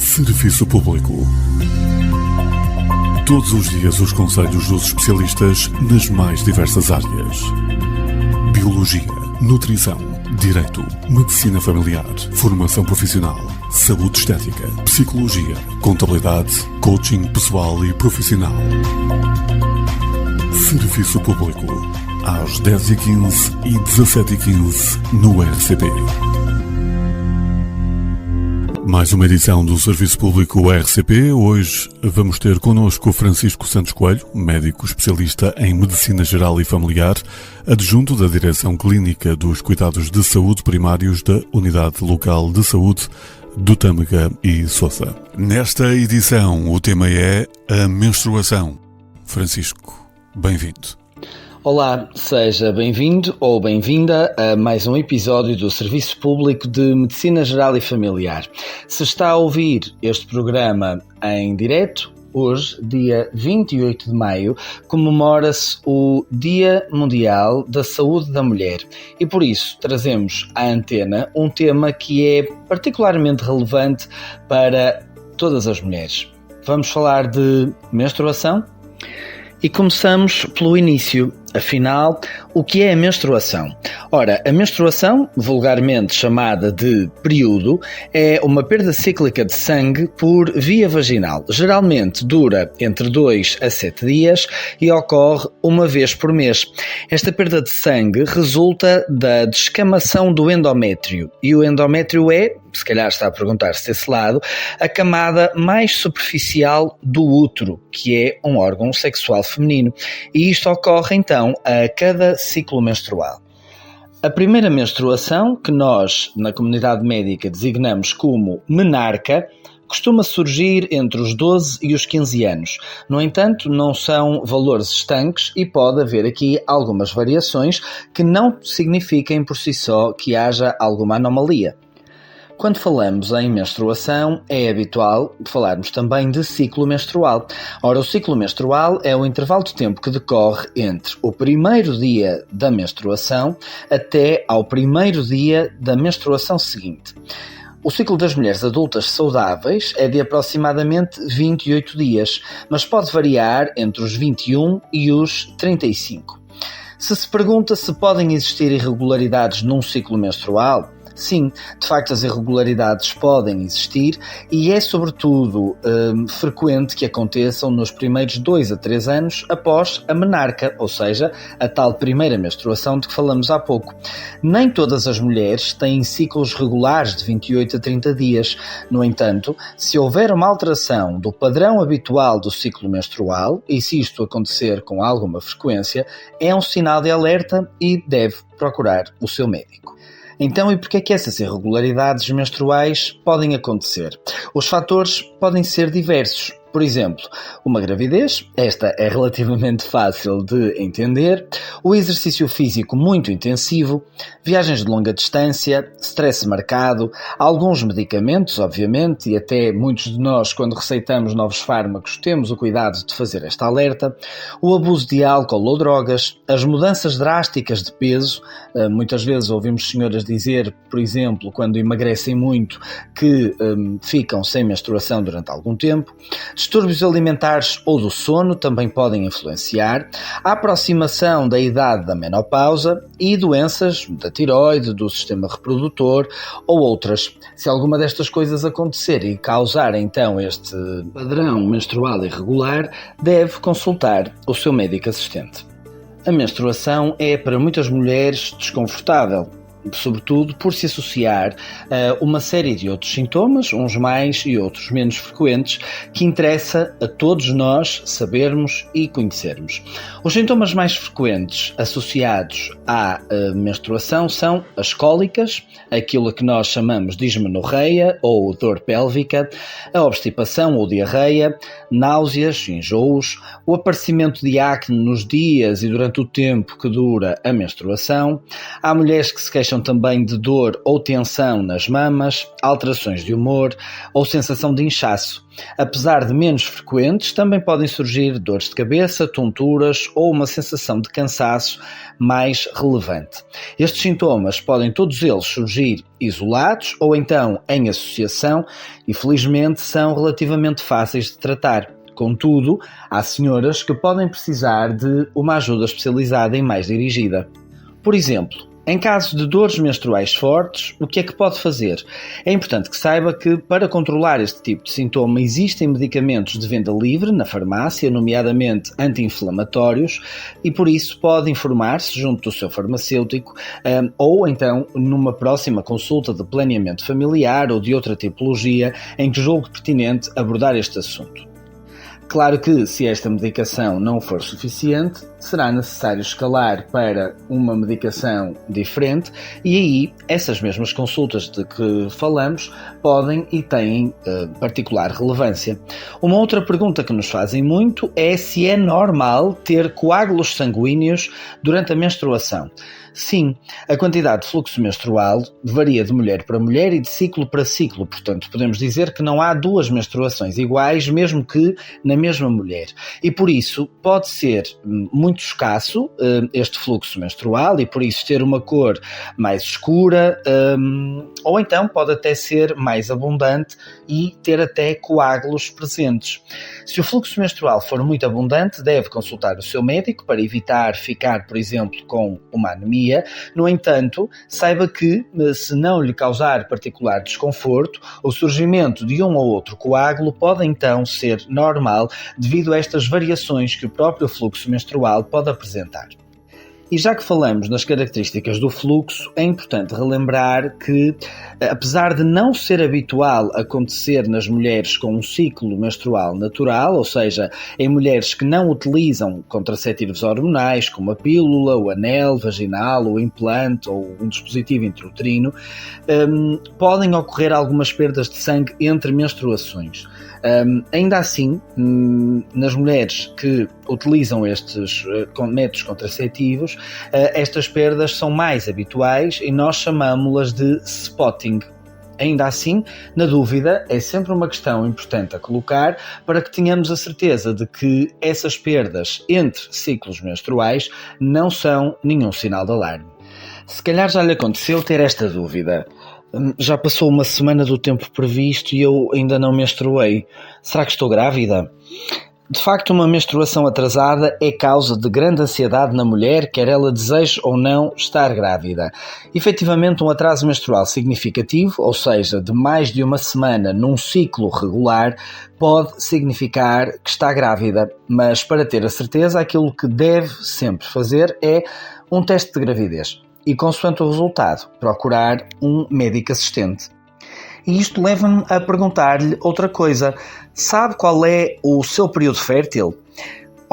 Serviço Público. Todos os dias os conselhos dos especialistas nas mais diversas áreas. Biologia, nutrição, direito, medicina familiar, formação profissional, saúde estética, psicologia, contabilidade, coaching pessoal e profissional. Serviço Público. Às 10h15 e 17h15 no RCP. Mais uma edição do Serviço Público RCP. Hoje vamos ter connosco Francisco Santos Coelho, médico especialista em Medicina Geral e Familiar, adjunto da Direção Clínica dos Cuidados de Saúde Primários da Unidade Local de Saúde do Tâmega e Sousa. Nesta edição o tema é a menstruação. Francisco, bem-vindo. Olá, seja bem-vindo ou bem-vinda a mais um episódio do Serviço Público de Medicina Geral e Familiar. Se está a ouvir este programa em direto, hoje, dia 28 de maio, comemora-se o Dia Mundial da Saúde da Mulher e por isso trazemos à antena um tema que é particularmente relevante para todas as mulheres. Vamos falar de menstruação? E começamos pelo início. Afinal, o que é a menstruação? Ora, a menstruação, vulgarmente chamada de período, é uma perda cíclica de sangue por via vaginal. Geralmente dura entre 2 a 7 dias e ocorre uma vez por mês. Esta perda de sangue resulta da descamação do endométrio. E o endométrio é, se calhar está a perguntar-se desse lado, a camada mais superficial do útero, que é um órgão sexual feminino. E isto ocorre então a cada ciclo menstrual. A primeira menstruação, que nós na comunidade médica designamos como menarca, costuma surgir entre os 12 e os 15 anos. No entanto, não são valores estanques e pode haver aqui algumas variações que não signifiquem por si só que haja alguma anomalia. Quando falamos em menstruação, é habitual falarmos também de ciclo menstrual. Ora, o ciclo menstrual é o intervalo de tempo que decorre entre o primeiro dia da menstruação até ao primeiro dia da menstruação seguinte. O ciclo das mulheres adultas saudáveis é de aproximadamente 28 dias, mas pode variar entre os 21 e os 35. Se pergunta se podem existir irregularidades num ciclo menstrual, sim, de facto as irregularidades podem existir e é sobretudo frequente que aconteçam nos primeiros 2 a 3 anos após a menarca, ou seja, a tal primeira menstruação de que falamos há pouco. Nem todas as mulheres têm ciclos regulares de 28 a 30 dias. No entanto, se houver uma alteração do padrão habitual do ciclo menstrual, e se isto acontecer com alguma frequência, é um sinal de alerta e deve procurar o seu médico. Então, e porquê é que essas irregularidades menstruais podem acontecer? Os fatores podem ser diversos. Por exemplo, uma gravidez, esta é relativamente fácil de entender, o exercício físico muito intensivo, viagens de longa distância, stress marcado, alguns medicamentos, obviamente, e até muitos de nós, quando receitamos novos fármacos, temos o cuidado de fazer esta alerta, o abuso de álcool ou drogas, as mudanças drásticas de peso, muitas vezes ouvimos senhoras dizer, por exemplo, quando emagrecem muito, que ficam sem menstruação durante algum tempo. Distúrbios alimentares ou do sono também podem influenciar, a aproximação da idade da menopausa e doenças da tireoide, do sistema reprodutor ou outras. Se alguma destas coisas acontecer e causar então este padrão menstrual irregular, deve consultar o seu médico assistente. A menstruação é para muitas mulheres desconfortável, sobretudo por se associar a uma série de outros sintomas, uns mais e outros menos frequentes, que interessa a todos nós sabermos e conhecermos. Os sintomas mais frequentes associados à menstruação são as cólicas, aquilo que nós chamamos de dismenorreia ou dor pélvica, a obstipação ou diarreia, náuseas, enjoos, o aparecimento de acne nos dias e durante o tempo que dura a menstruação. Há mulheres que se queixam queixam também de dor ou tensão nas mamas, alterações de humor ou sensação de inchaço. Apesar de menos frequentes, também podem surgir dores de cabeça, tonturas ou uma sensação de cansaço mais relevante. Estes sintomas podem todos eles surgir isolados ou então em associação e, felizmente, são relativamente fáceis de tratar. Contudo, há senhoras que podem precisar de uma ajuda especializada e mais dirigida. Por exemplo, em caso de dores menstruais fortes, o que é que pode fazer? É importante que saiba que, para controlar este tipo de sintoma, existem medicamentos de venda livre na farmácia, nomeadamente anti-inflamatórios, e por isso pode informar-se junto do seu farmacêutico ou então numa próxima consulta de planeamento familiar ou de outra tipologia em que julgue pertinente abordar este assunto. Claro que, se esta medicação não for suficiente, será necessário escalar para uma medicação diferente e aí essas mesmas consultas de que falamos podem e têm particular relevância. Uma outra pergunta que nos fazem muito é se é normal ter coágulos sanguíneos durante a menstruação. Sim, a quantidade de fluxo menstrual varia de mulher para mulher e de ciclo para ciclo, portanto podemos dizer que não há duas menstruações iguais, mesmo que na mesma mulher. E por isso pode ser muito escasso este fluxo menstrual e por isso ter uma cor mais escura ou então pode até ser mais abundante e ter até coágulos presentes. Se o fluxo menstrual for muito abundante, deve consultar o seu médico para evitar ficar, por exemplo, com uma anemia. No entanto, saiba que, se não lhe causar particular desconforto, o surgimento de um ou outro coágulo pode então ser normal devido a estas variações que o próprio fluxo menstrual pode apresentar. E já que falamos nas características do fluxo, é importante relembrar que, apesar de não ser habitual acontecer nas mulheres com um ciclo menstrual natural, ou seja, em mulheres que não utilizam contraceptivos hormonais, como a pílula, o anel vaginal, o implante ou um dispositivo intrauterino, podem ocorrer algumas perdas de sangue entre menstruações. Ainda assim, nas mulheres que utilizam estes métodos contraceptivos, estas perdas são mais habituais e nós chamamos-las de spotting. Ainda assim, na dúvida, é sempre uma questão importante a colocar para que tenhamos a certeza de que essas perdas entre ciclos menstruais não são nenhum sinal de alarme. Se calhar já lhe aconteceu ter esta dúvida. Já passou uma semana do tempo previsto e eu ainda não menstruei. Será que estou grávida? De facto, uma menstruação atrasada é causa de grande ansiedade na mulher, quer ela deseje ou não estar grávida. Efetivamente, um atraso menstrual significativo, ou seja, de mais de uma semana num ciclo regular, pode significar que está grávida. Mas, para ter a certeza, aquilo que deve sempre fazer é um teste de gravidez. E, consoante o resultado, procurar um médico assistente. E isto leva-me a perguntar-lhe outra coisa. Sabe qual é o seu período fértil?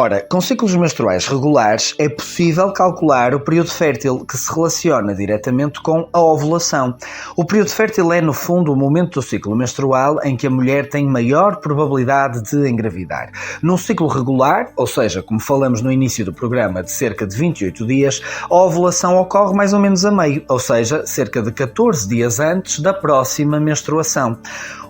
Ora, com ciclos menstruais regulares é possível calcular o período fértil que se relaciona diretamente com a ovulação. O período fértil é, no fundo, o momento do ciclo menstrual em que a mulher tem maior probabilidade de engravidar. Num ciclo regular, ou seja, como falamos no início do programa, de cerca de 28 dias, a ovulação ocorre mais ou menos a meio, ou seja, cerca de 14 dias antes da próxima menstruação.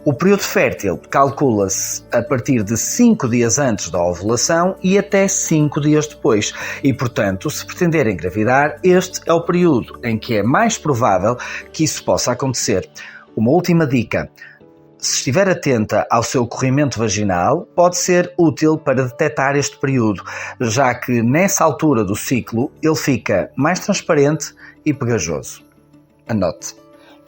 O período fértil calcula-se a partir de 5 dias antes da ovulação e até 5 dias depois. E, portanto, se pretender engravidar, este é o período em que é mais provável que isso possa acontecer. Uma última dica. Se estiver atenta ao seu corrimento vaginal, pode ser útil para detectar este período, já que nessa altura do ciclo ele fica mais transparente e pegajoso. Anote.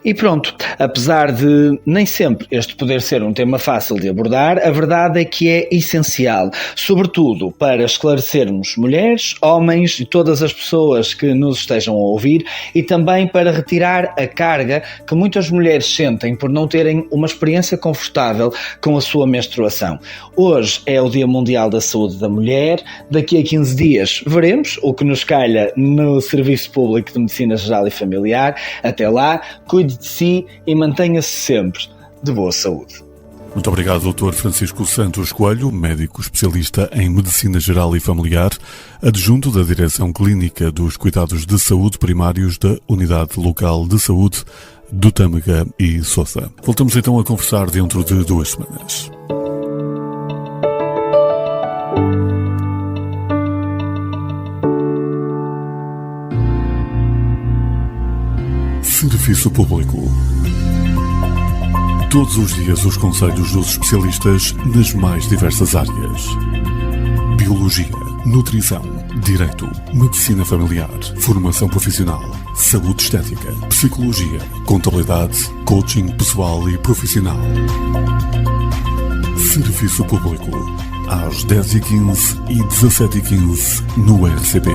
E pronto, apesar de nem sempre este poder ser um tema fácil de abordar, a verdade é que é essencial, sobretudo para esclarecermos mulheres, homens e todas as pessoas que nos estejam a ouvir e também para retirar a carga que muitas mulheres sentem por não terem uma experiência confortável com a sua menstruação. Hoje é o Dia Mundial da Saúde da Mulher, daqui a 15 dias veremos o que nos calha no Serviço Público de Medicina Geral e Familiar. Até lá, cuide de si e mantenha-se sempre de boa saúde. Muito obrigado, Dr. Francisco Santos Coelho, médico especialista em Medicina Geral e Familiar, adjunto da Direção Clínica dos Cuidados de Saúde Primários da Unidade Local de Saúde do Tâmega e Sousa. Voltamos então a conversar dentro de 2 semanas. Serviço Público. Todos os dias os conselhos dos especialistas nas mais diversas áreas. Biologia, nutrição, direito, medicina familiar, formação profissional, saúde estética, psicologia, contabilidade, coaching pessoal e profissional. Serviço Público, às 10h15 e 17h15 no RCP.